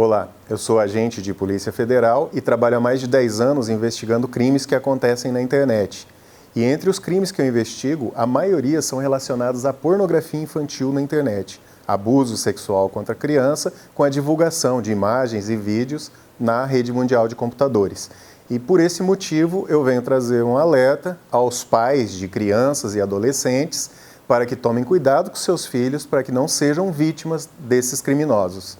Olá, eu sou agente de Polícia Federal e trabalho há mais de 10 anos investigando crimes que acontecem na internet. E entre os crimes que eu investigo, a maioria são relacionados à pornografia infantil na internet, abuso sexual contra a criança com a divulgação de imagens e vídeos na rede mundial de computadores. E por esse motivo eu venho trazer um alerta aos pais de crianças e adolescentes para que tomem cuidado com seus filhos para que não sejam vítimas desses criminosos.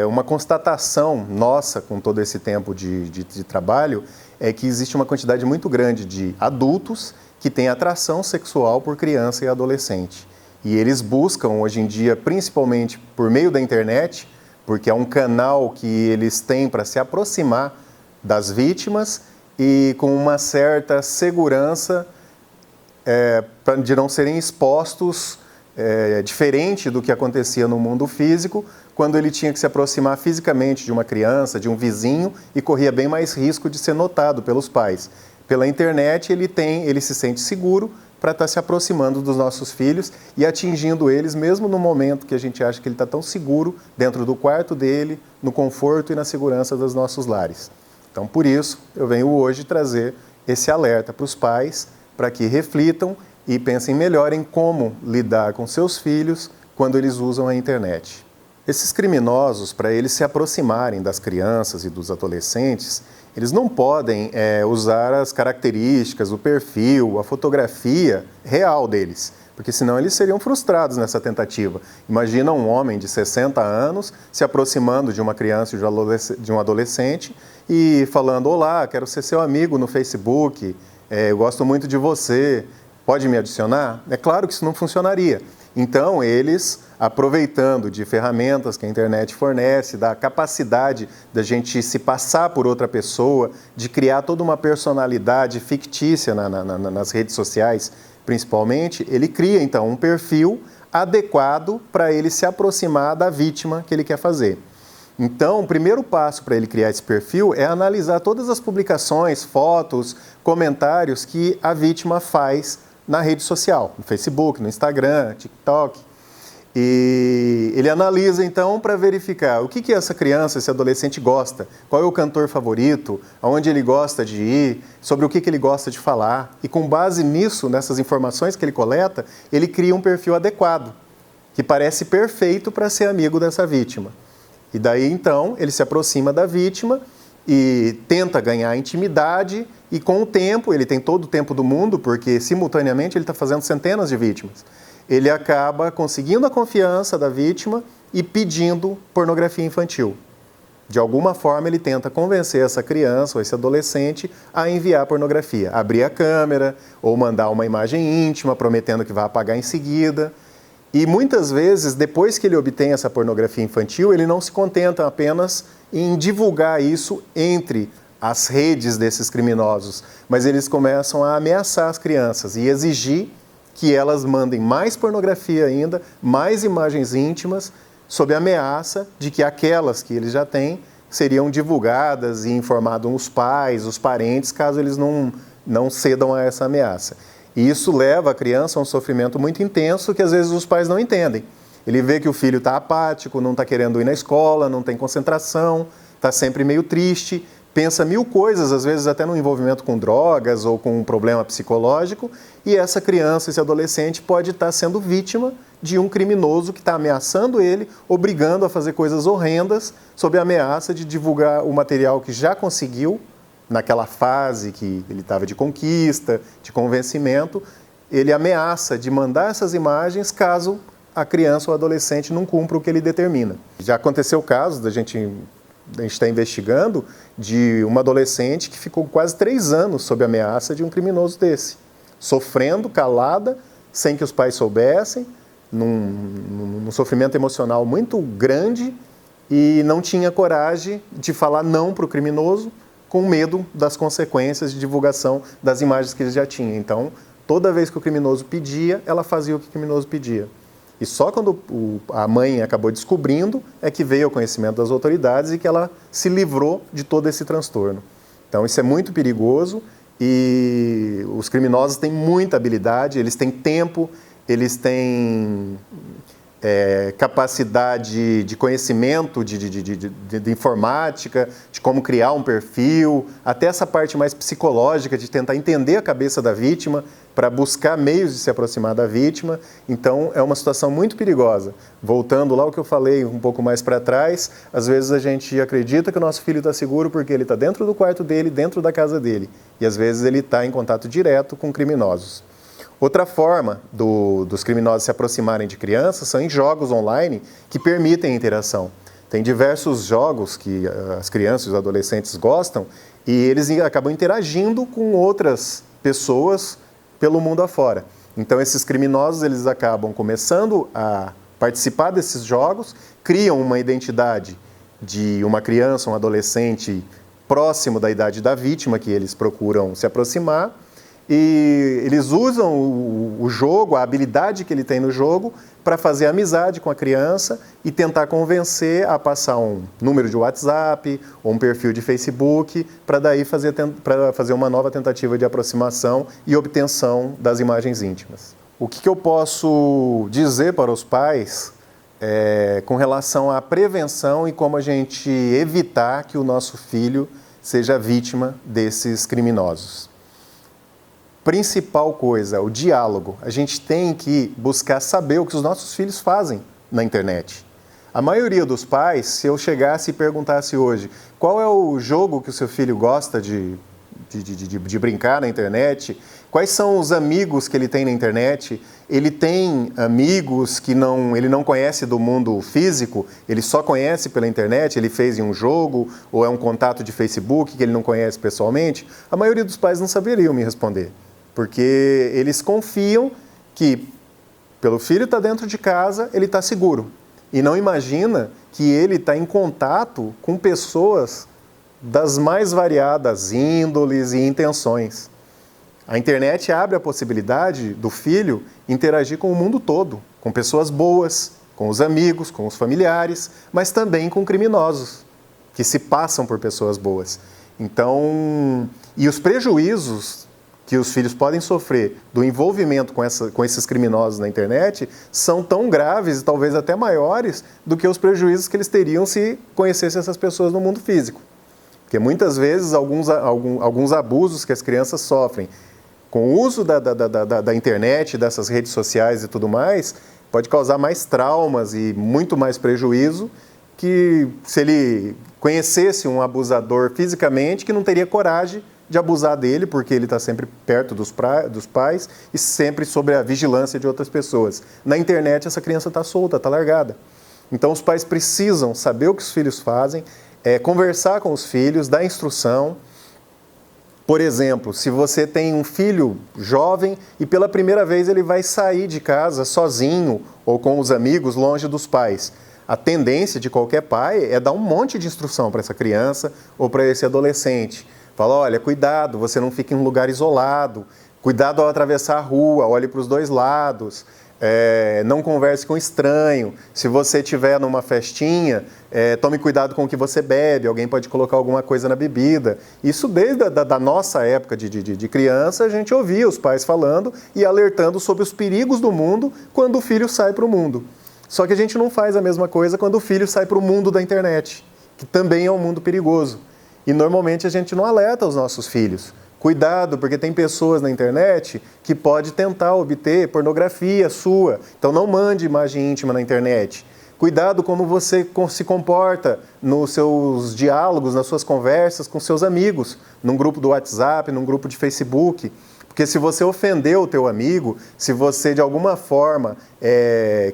Uma constatação nossa com todo esse tempo de trabalho é que existe uma quantidade muito grande de adultos que têm atração sexual por criança e adolescente. E eles buscam hoje em dia, principalmente por meio da internet, porque é um canal que eles têm para se aproximar das vítimas e com uma certa segurança de não serem expostos diferente do que acontecia no mundo físico, quando ele tinha que se aproximar fisicamente de uma criança, de um vizinho, e corria bem mais risco de ser notado pelos pais. Pela internet, ele se sente seguro para estar se aproximando dos nossos filhos e atingindo eles, mesmo no momento que a gente acha que ele está tão seguro, dentro do quarto dele, no conforto e na segurança dos nossos lares. Então, por isso, eu venho hoje trazer esse alerta para os pais, para que reflitam e pensem melhor em como lidar com seus filhos quando eles usam a internet. Esses criminosos, para eles se aproximarem das crianças e dos adolescentes, eles não podem usar as características, o perfil, a fotografia real deles, porque senão eles seriam frustrados nessa tentativa. Imagina um homem de 60 anos se aproximando de uma criança e de um adolescente e falando: olá, quero ser seu amigo no Facebook, eu gosto muito de você, pode me adicionar? É claro que isso não funcionaria. Então, eles, aproveitando de ferramentas que a internet fornece, da capacidade da gente se passar por outra pessoa, de criar toda uma personalidade fictícia nas redes sociais, principalmente, ele cria, então, um perfil adequado para ele se aproximar da vítima que ele quer fazer. Então, o primeiro passo para ele criar esse perfil é analisar todas as publicações, fotos, comentários que a vítima faz na rede social, no Facebook, no Instagram, TikTok. E ele analisa, então, para verificar o que essa criança, esse adolescente gosta, qual é o cantor favorito, aonde ele gosta de ir, sobre o que ele gosta de falar. E com base nisso, nessas informações que ele coleta, ele cria um perfil adequado, que parece perfeito para ser amigo dessa vítima. E daí, então, ele se aproxima da vítima e tenta ganhar intimidade, e com o tempo, ele tem todo o tempo do mundo, porque simultaneamente ele está fazendo centenas de vítimas, ele acaba conseguindo a confiança da vítima e pedindo pornografia infantil. De alguma forma ele tenta convencer essa criança ou esse adolescente a enviar pornografia, abrir a câmera ou mandar uma imagem íntima prometendo que vai apagar em seguida. E muitas vezes, depois que ele obtém essa pornografia infantil, ele não se contenta apenas em divulgar isso entre as redes desses criminosos, mas eles começam a ameaçar as crianças e exigir que elas mandem mais pornografia ainda, mais imagens íntimas, sob a ameaça de que aquelas que eles já têm seriam divulgadas e informados os pais, os parentes, caso eles não cedam a essa ameaça. E isso leva a criança a um sofrimento muito intenso que às vezes os pais não entendem. Ele vê que o filho está apático, não está querendo ir na escola, não tem concentração, está sempre meio triste, pensa mil coisas, às vezes até no envolvimento com drogas ou com um problema psicológico, e essa criança, esse adolescente pode estar sendo vítima de um criminoso que está ameaçando ele, obrigando a fazer coisas horrendas, sob a ameaça de divulgar o material que já conseguiu, naquela fase que ele estava de conquista, de convencimento, ele ameaça de mandar essas imagens caso a criança ou adolescente não cumpra o que ele determina. Já aconteceu o caso da gente está investigando de uma adolescente que ficou quase 3 anos sob ameaça de um criminoso desse, sofrendo, calada, sem que os pais soubessem, num sofrimento emocional muito grande, e não tinha coragem de falar não para o criminoso, com medo das consequências de divulgação das imagens que ele já tinha. Então, toda vez que o criminoso pedia, ela fazia o que o criminoso pedia. E só quando a mãe acabou descobrindo é que veio ao conhecimento das autoridades e que ela se livrou de todo esse transtorno. Então, isso é muito perigoso e os criminosos têm muita habilidade, eles têm tempo, eles têm capacidade de conhecimento de informática, de como criar um perfil, até essa parte mais psicológica de tentar entender a cabeça da vítima para buscar meios de se aproximar da vítima. Então, é uma situação muito perigosa. Voltando lá ao que eu falei um pouco mais para trás, às vezes a gente acredita que o nosso filho está seguro porque ele está dentro do quarto dele, dentro da casa dele, e às vezes ele está em contato direto com criminosos. Outra forma dos criminosos se aproximarem de crianças são em jogos online que permitem a interação. Tem diversos jogos que as crianças e os adolescentes gostam e eles acabam interagindo com outras pessoas pelo mundo afora. Então, esses criminosos eles acabam começando a participar desses jogos, criam uma identidade de uma criança, um adolescente próximo da idade da vítima que eles procuram se aproximar, e eles usam o jogo, a habilidade que ele tem no jogo, para fazer amizade com a criança e tentar convencer a passar um número de WhatsApp ou um perfil de Facebook, para daí fazer uma nova tentativa de aproximação e obtenção das imagens íntimas. O que eu posso dizer para os pais com relação à prevenção e como a gente evitar que o nosso filho seja vítima desses criminosos? Principal coisa, o diálogo. A gente tem que buscar saber o que os nossos filhos fazem na internet. A maioria dos pais, se eu chegasse e perguntasse hoje qual é o jogo que o seu filho gosta de brincar na internet, quais são os amigos que ele tem na internet, ele tem amigos que ele não conhece do mundo físico, ele só conhece pela internet, ele fez em um jogo, ou é um contato de Facebook que ele não conhece pessoalmente, a maioria dos pais não saberiam me responder. Porque eles confiam que, pelo filho estar dentro de casa, ele está seguro. E não imagina que ele está em contato com pessoas das mais variadas índoles e intenções. A internet abre a possibilidade do filho interagir com o mundo todo, com pessoas boas, com os amigos, com os familiares, mas também com criminosos, que se passam por pessoas boas. Então, e os prejuízos que os filhos podem sofrer do envolvimento com esses criminosos na internet são tão graves e talvez até maiores do que os prejuízos que eles teriam se conhecessem essas pessoas no mundo físico. Porque muitas vezes alguns abusos que as crianças sofrem com o uso da internet, dessas redes sociais e tudo mais, pode causar mais traumas e muito mais prejuízo que se ele conhecesse um abusador fisicamente que não teria coragem de abusar dele, porque ele está sempre perto dos pais e sempre sob a vigilância de outras pessoas. Na internet, essa criança está solta, está largada. Então, os pais precisam saber o que os filhos fazem, conversar com os filhos, dar instrução. Por exemplo, se você tem um filho jovem e pela primeira vez ele vai sair de casa sozinho ou com os amigos longe dos pais, a tendência de qualquer pai é dar um monte de instrução para essa criança ou para esse adolescente. Fala, olha, cuidado, você não fica em um lugar isolado, cuidado ao atravessar a rua, olhe para os dois lados, não converse com estranho, se você estiver numa festinha, tome cuidado com o que você bebe, alguém pode colocar alguma coisa na bebida. Isso desde da nossa época de criança, a gente ouvia os pais falando e alertando sobre os perigos do mundo quando o filho sai para o mundo. Só que a gente não faz a mesma coisa quando o filho sai para o mundo da internet, que também é um mundo perigoso. E normalmente a gente não alerta os nossos filhos. Cuidado, porque tem pessoas na internet que pode tentar obter pornografia sua. Então não mande imagem íntima na internet. Cuidado como você se comporta nos seus diálogos, nas suas conversas com seus amigos, num grupo do WhatsApp, num grupo de Facebook. Porque se você ofender o teu amigo, se você de alguma forma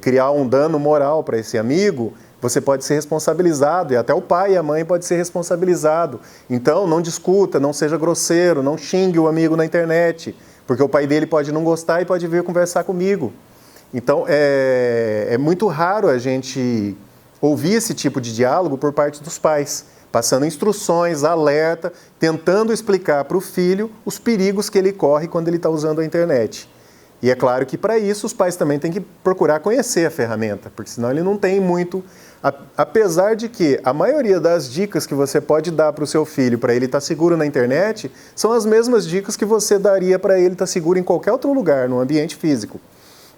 criar um dano moral para esse amigo, você pode ser responsabilizado, e até o pai e a mãe podem ser responsabilizados. Então, não discuta, não seja grosseiro, não xingue o amigo na internet, porque o pai dele pode não gostar e pode vir conversar comigo. Então, é muito raro a gente ouvir esse tipo de diálogo por parte dos pais, passando instruções, alerta, tentando explicar para o filho os perigos que ele corre quando ele está usando a internet. E é claro que para isso os pais também têm que procurar conhecer a ferramenta, porque senão ele não tem muito. Apesar de que a maioria das dicas que você pode dar para o seu filho para ele estar seguro na internet são as mesmas dicas que você daria para ele estar seguro em qualquer outro lugar, no ambiente físico.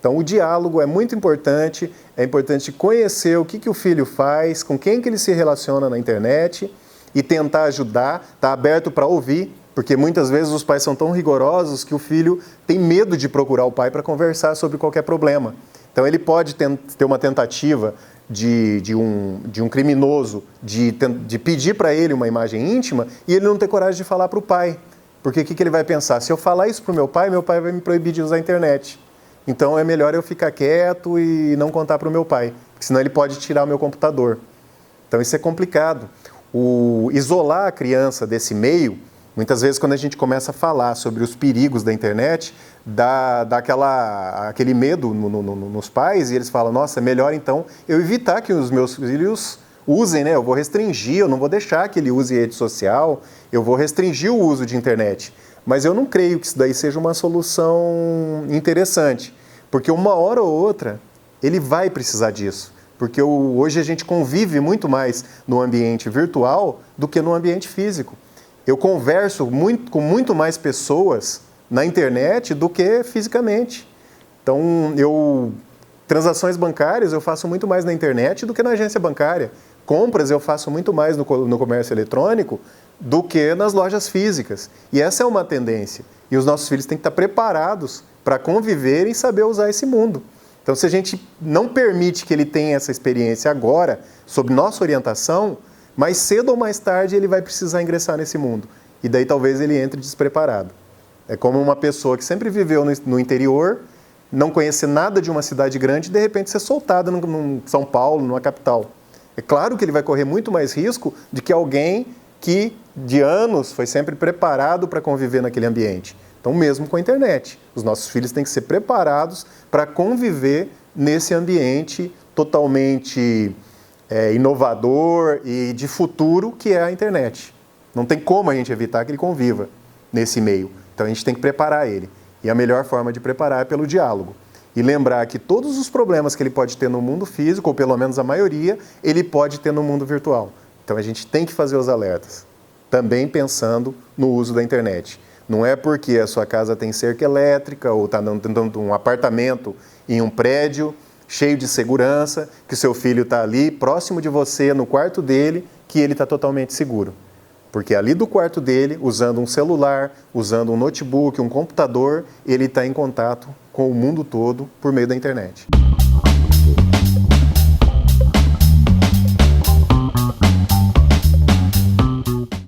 Então, o diálogo é muito importante, é importante conhecer o que o filho faz, com quem que ele se relaciona na internet e tentar ajudar, estar aberto para ouvir, porque muitas vezes os pais são tão rigorosos que o filho tem medo de procurar o pai para conversar sobre qualquer problema. Então, ele pode ter uma tentativa de um criminoso de pedir para ele uma imagem íntima e ele não ter coragem de falar para o pai. Porque o que ele vai pensar? Se eu falar isso para o meu pai vai me proibir de usar a internet. Então é melhor eu ficar quieto e não contar para o meu pai, porque senão ele pode tirar o meu computador. Então isso é complicado. Isolar a criança desse meio, muitas vezes quando a gente começa a falar sobre os perigos da internet, dá aquele medo nos pais e eles falam, nossa, é melhor então eu evitar que os meus filhos usem, né? Eu vou restringir, eu não vou deixar que ele use rede social, eu vou restringir o uso de internet. Mas eu não creio que isso daí seja uma solução interessante, porque uma hora ou outra ele vai precisar disso, porque hoje a gente convive muito mais no ambiente virtual do que no ambiente físico. Eu converso com muito mais pessoas na internet do que fisicamente. Então, transações bancárias eu faço muito mais na internet do que na agência bancária. Compras eu faço muito mais no comércio eletrônico do que nas lojas físicas. E essa é uma tendência. E os nossos filhos têm que estar preparados para conviver e saber usar esse mundo. Então, se a gente não permite que ele tenha essa experiência agora, sob nossa orientação, mais cedo ou mais tarde ele vai precisar ingressar nesse mundo. E daí talvez ele entre despreparado. É como uma pessoa que sempre viveu no interior, não conhecer nada de uma cidade grande e de repente ser soltada num São Paulo, numa capital. É claro que ele vai correr muito mais risco de que alguém que de anos foi sempre preparado para conviver naquele ambiente. Então, mesmo com a internet, os nossos filhos têm que ser preparados para conviver nesse ambiente totalmente inovador e de futuro que é a internet. Não tem como a gente evitar que ele conviva nesse meio. Então, a gente tem que preparar ele. E a melhor forma de preparar é pelo diálogo. E lembrar que todos os problemas que ele pode ter no mundo físico, ou pelo menos a maioria, ele pode ter no mundo virtual. Então a gente tem que fazer os alertas, também pensando no uso da internet. Não é porque a sua casa tem cerca elétrica ou está dando um apartamento em um prédio cheio de segurança, que o seu filho está ali próximo de você, no quarto dele, que ele está totalmente seguro. Porque ali do quarto dele, usando um celular, usando um notebook, um computador, ele está em contato com o mundo todo por meio da internet.